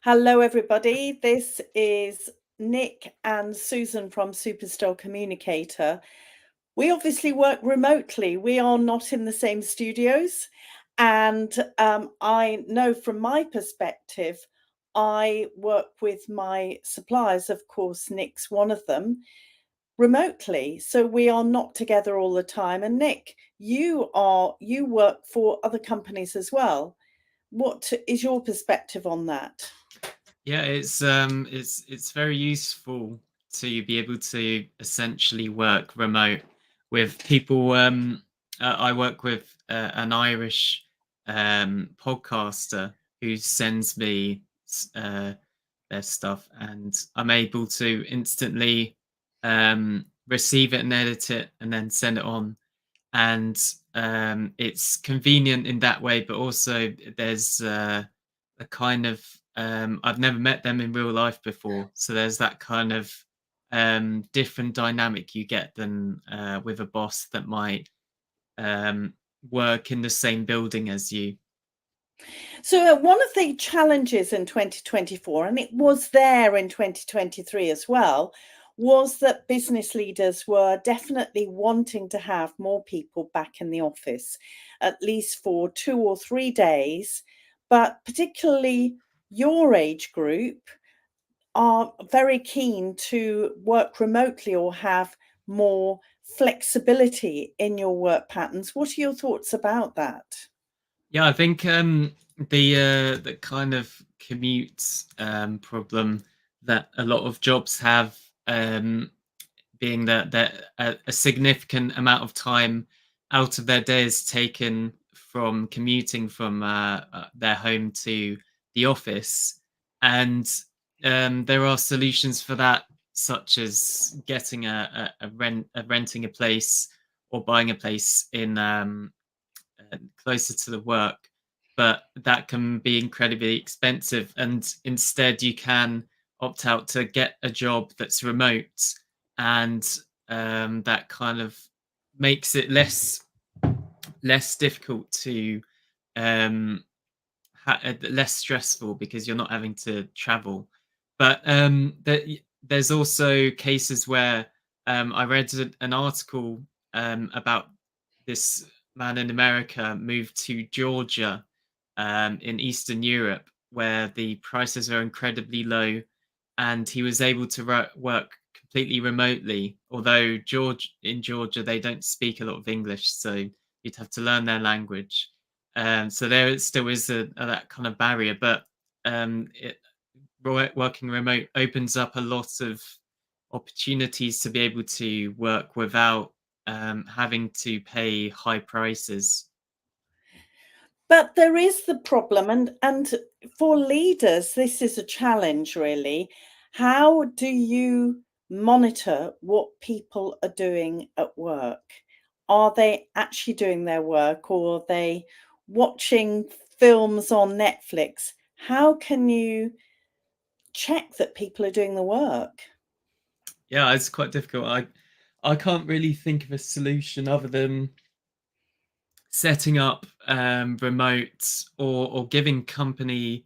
Hello, everybody. This is Nick and Susan from Superstar Communicator. We obviously work remotely. We are not in the same studios. And I know from my perspective, I work with my suppliers, of course, Nick's one of them, remotely. So we are not together all the time. And Nick, you work for other companies as well. What is your perspective on that? Yeah, it's very useful to be able to essentially work remote with people. I work with an Irish podcaster who sends me their stuff, and I'm able to instantly receive it and edit it, and then send it on. And it's convenient in that way, but also there's a kind of I've never met them in real life before, so there's that kind of different dynamic you get than with a boss that might um, work in the same building as you. So, one of the challenges in 2024, and it was there in 2023 as well, was that business leaders were definitely wanting to have more people back in the office, at least for 2 or 3 days. But particularly your age group are very keen to work remotely or have more flexibility in your work patterns. What are your thoughts about that? Yeah, I think the kind of commute problem that a lot of jobs have, being that a significant amount of time out of their day is taken from commuting from their home to the office, and there are solutions for that, such as getting renting a place or buying a place in closer to the work, but that can be incredibly expensive. And instead, you can opt out to get a job that's remote, and that kind of makes it less difficult to um, less stressful because you're not having to travel. But there's also cases where I read an article about this man in America moved to Georgia in Eastern Europe, where the prices are incredibly low, and he was able to work completely remotely. Although in Georgia they don't speak a lot of English, so you'd have to learn their language. So there still is that kind of barrier, but working remote opens up a lot of opportunities to be able to work without having to pay high prices. But there is the problem, and for leaders, this is a challenge, really. How do you monitor what people are doing at work? Are they actually doing their work, or are they watching films on Netflix? How can you check that people are doing the work? Yeah, it's quite difficult. I can't really think of a solution other than setting up remote or giving company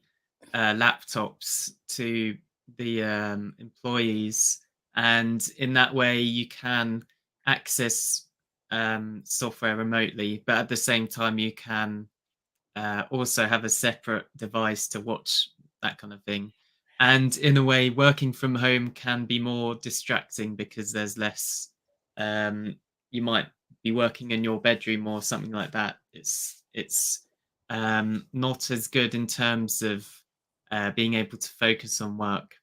laptops to the employees, and in that way you can access software remotely, but at the same time you can also have a separate device to watch that kind of thing. And in a way, working from home can be more distracting because there's less. You might be working in your bedroom or something like that. It's not as good in terms of being able to focus on work.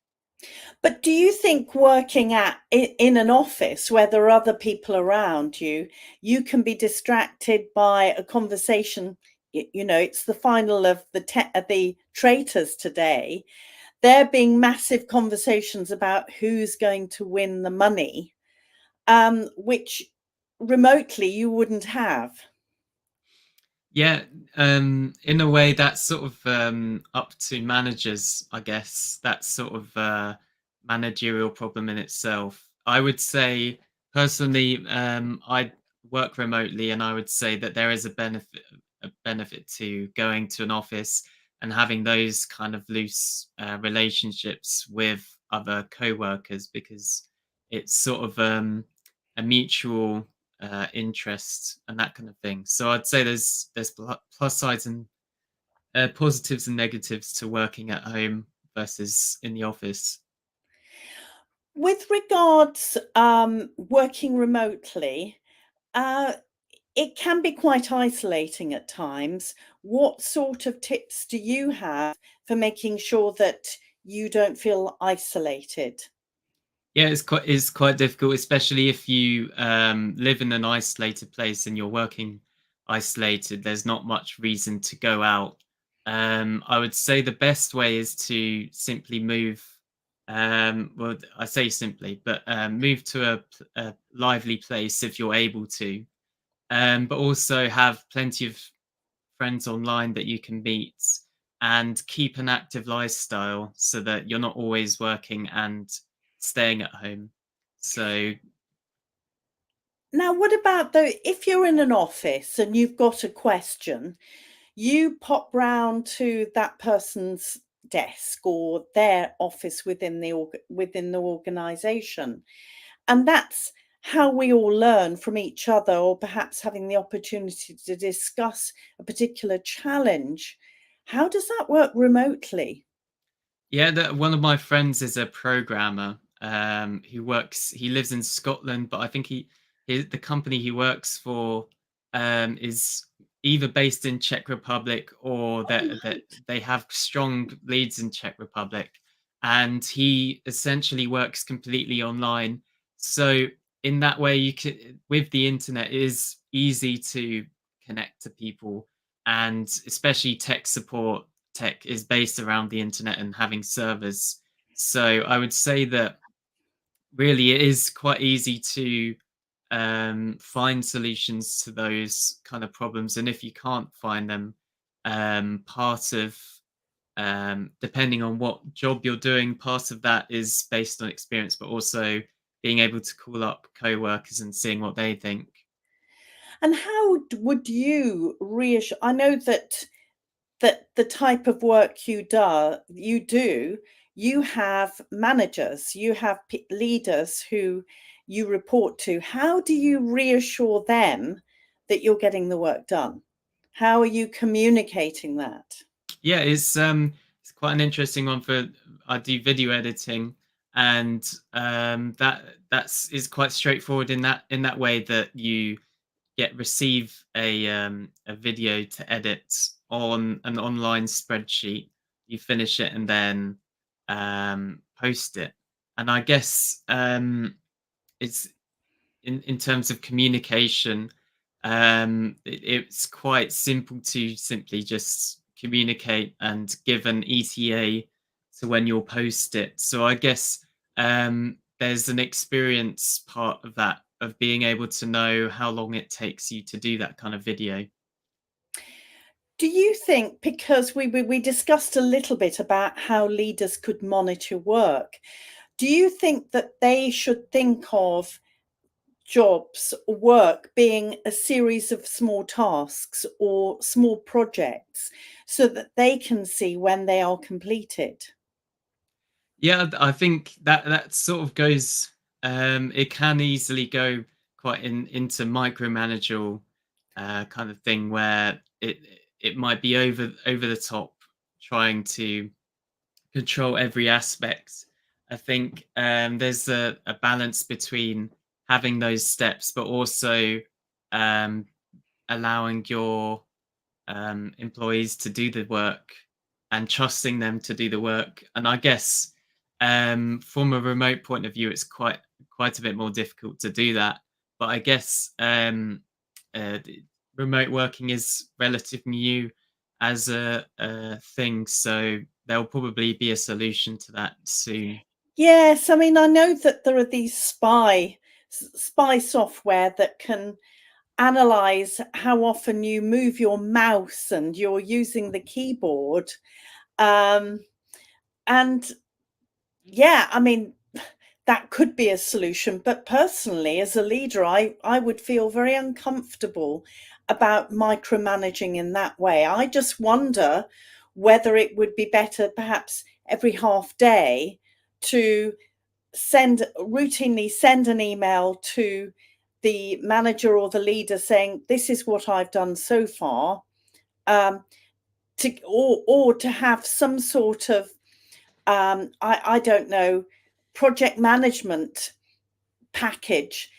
But do you think working in an office where there are other people around you, you can be distracted by a conversation? It's the final of the traitors today. There being massive conversations about who's going to win the money, which remotely you wouldn't have. Yeah, in a way, that's sort of up to managers, I guess. That's sort of managerial problem in itself. I would say personally, I work remotely, and I would say that there is a benefit to going to an office, and having those kind of loose relationships with other co-workers, because it's sort of a mutual interest and that kind of thing. So I'd say there's plus sides and positives and negatives to working at home versus in the office. With regards working remotely, uh, it can be quite isolating at times. What sort of tips do you have for making sure that you don't feel isolated? Yeah, it's quite difficult, especially if you live in an isolated place and you're working isolated. There's not much reason to go out. I would say the best way is to simply move. Well, I say simply, but move to a lively place if you're able to. But also have plenty of friends online that you can meet, and keep an active lifestyle so that you're not always working and staying at home. So Now, what about though, if you're in an office and you've got a question, you pop round to that person's desk or their office within the organization, and that's how we all learn from each other, or perhaps having the opportunity to discuss a particular challenge. How does that work remotely? yeah, one of my friends is a programmer he lives in Scotland, but I think the company he works for is either based in Czech Republic, or Oh, that right. they have strong leads in Czech Republic, and he essentially works completely online. So in that way, you can, with the internet, it is easy to connect to people, and especially tech support. Tech is based around the internet and having servers. So I would say that really it is quite easy to find solutions to those kind of problems. And if you can't find them, part of depending on what job you're doing, part of that is based on experience, but also being able to call up co-workers and seeing what they think. And how would you reassure? I know that the type of work you do, you have managers, you have leaders who you report to. How do you reassure them that you're getting the work done? How are you communicating that? Yeah, it's quite an interesting one. For I do video editing, and that's is quite straightforward in that way, that you receive a video to edit on an online spreadsheet. You finish it and then post it. And I guess it's in terms of communication, it's quite simple to simply just communicate and give an ETA to when you'll post it. So I guess there's an experience part of that, of being able to know how long it takes you to do that kind of video. Do you think, because we discussed a little bit about how leaders could monitor work, do you think that they should think of jobs or work being a series of small tasks or small projects so that they can see when they are completed? Yeah, I think that that sort of goes. It can easily go quite into micromanagerial kind of thing, where it might be over the top, trying to control every aspect. I think there's a balance between having those steps, but also um, allowing your employees to do the work and trusting them to do the work. And I guess from a remote point of view, it's quite a bit more difficult to do that. But I guess remote working is relatively new as a thing, so there'll probably be a solution to that soon. Yes, I mean, I know that there are these spy software that can analyze how often you move your mouse and you're using the keyboard. Um, and yeah, I mean, that could be a solution. But personally, as a leader, I would feel very uncomfortable about micromanaging in that way. I just wonder whether it would be better perhaps every half day to routinely send an email to the manager or the leader saying, this is what I've done so far, or to have some sort of, I don't know, project management package,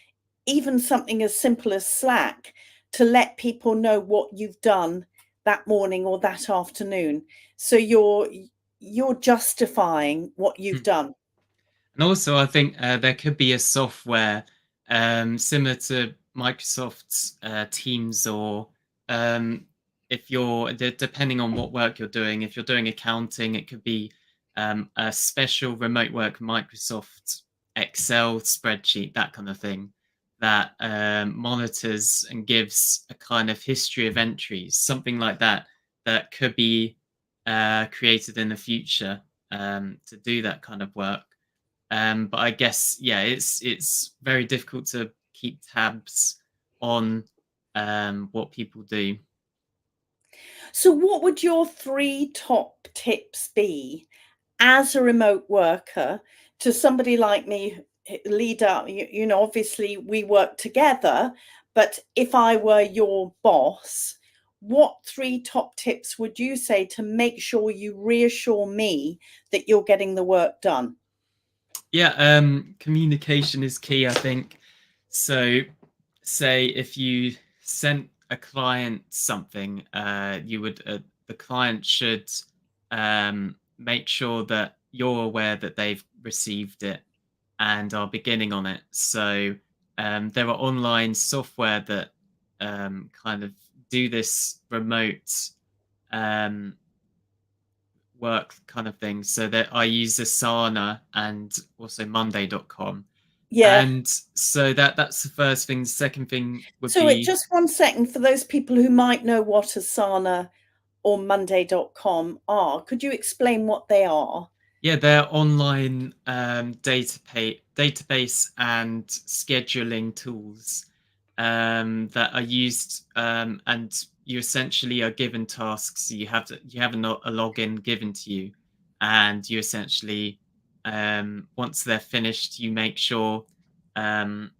even something as simple as Slack, to let people know what you've done that morning or that afternoon. So you're justifying what you've done. And also, I think there could be a software similar to Microsoft's Teams, or if you're depending on what work you're doing. If you're doing accounting, it could be a special remote work Microsoft Excel spreadsheet, that kind of thing, that monitors and gives a kind of history of entries, something like that, that could be created in the future to do that kind of work. But I guess, yeah, it's very difficult to keep tabs on what people do. So what would your 3 top tips be as a remote worker to somebody like me, leader? You know, obviously we work together, but if I were your boss, what 3 top tips would you say to make sure you reassure me that you're getting the work done? Yeah, communication is key, I think. So, say if you sent a client something, the client should make sure that you're aware that they've received it and are beginning on it. So, there are online software that kind of do this remote um, work kind of thing. So that I use Asana and also Monday.com. Yeah. And so that's the first thing. The second thing would So be, just 1 second, for those people who might know what Asana or Monday.com are, could you explain what they are? yeah, they're online database and scheduling tools that are used, and you essentially are given tasks. You have a login given to you, and you essentially, once they're finished, you make sure on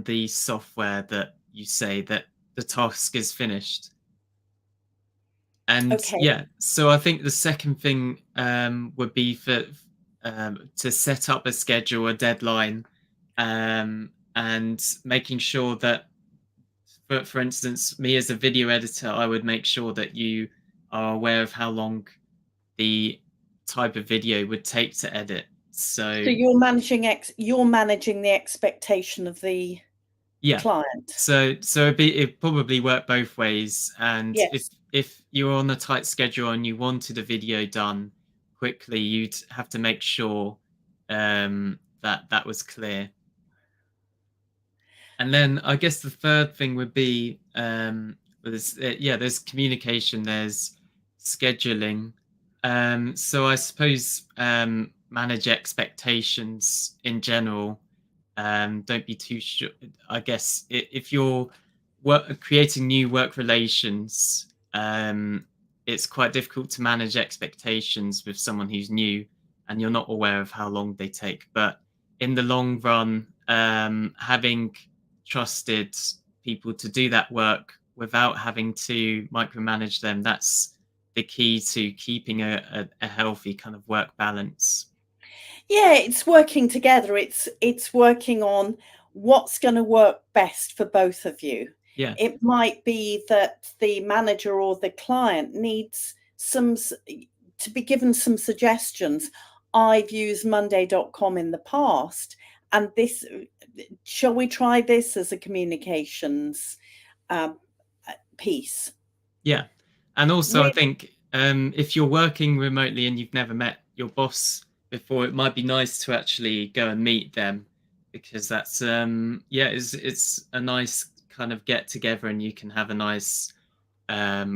the software that you say that the task is finished. And Okay. yeah, so I think the second thing would be to set up a schedule, a deadline, and making sure that, for instance, me as a video editor, I would make sure that you are aware of how long the type of video would take to edit. So So you're managing the expectation of the yeah, client. so it probably work both ways. And Yes. if you're on a tight schedule and you wanted a video done quickly, you'd have to make sure that that was clear. And then I guess the third thing would be there's communication, there's scheduling. So I suppose manage expectations in general. Don't be too sure. I guess if you're creating new work relations, it's quite difficult to manage expectations with someone who's new and you're not aware of how long they take. But in the long run, having trusted people to do that work without having to micromanage them, that's the key to keeping a healthy kind of work balance. Yeah, it's working together. It's working on what's going to work best for both of you. Yeah. It might be that the manager or the client needs to be given some suggestions. I've used Monday.com in the past, and this, shall we try this as a communications piece? Yeah. And also, I think if you're working remotely and you've never met your boss before, it might be nice to actually go and meet them, because that's it's a nice kind of get together and you can have a nice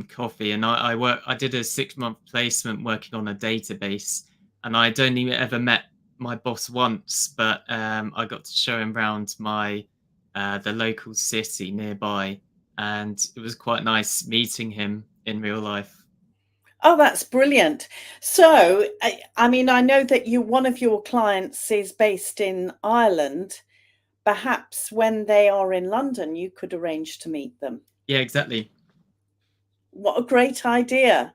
coffee. And I did a 6-month placement working on a database, and I'd only ever met my boss once, but I got to show him around the local city nearby, and it was quite nice meeting him in real life. Oh, that's brilliant. So, I mean, I know that one of your clients is based in Ireland. Perhaps when they are in London, you could arrange to meet them. Yeah, exactly. What a great idea.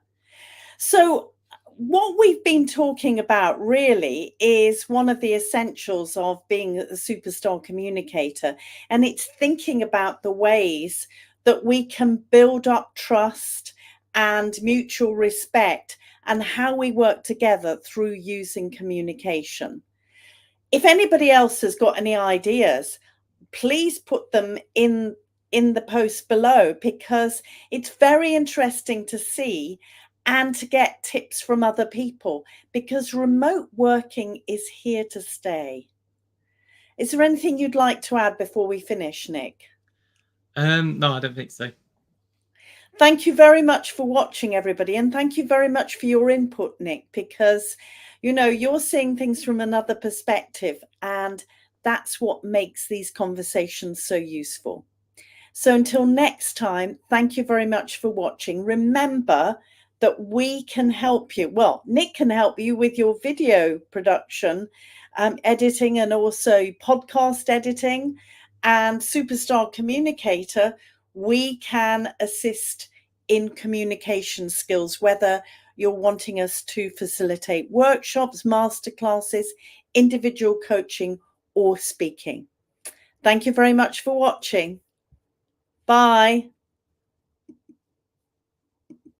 So, what we've been talking about really is one of the essentials of being a superstar communicator, and it's thinking about the ways that we can build up trust and mutual respect and how we work together through using communication. If anybody else has got any ideas, please put them in the post below, because it's very interesting to see and to get tips from other people, because remote working is here to stay. Is there anything you'd like to add before we finish, Nick? No, I don't think so. Thank you very much for watching, everybody, and thank you very much for your input, Nick, because you're seeing things from another perspective, and that's what makes these conversations so useful. So until next time, thank you very much for watching. Remember that we can help you. Well, Nick can help you with your video production, editing, and also podcast editing. And Superstar Communicator, we can assist in communication skills, whether you're wanting us to facilitate workshops, masterclasses, individual coaching, or speaking. Thank you very much for watching. Bye.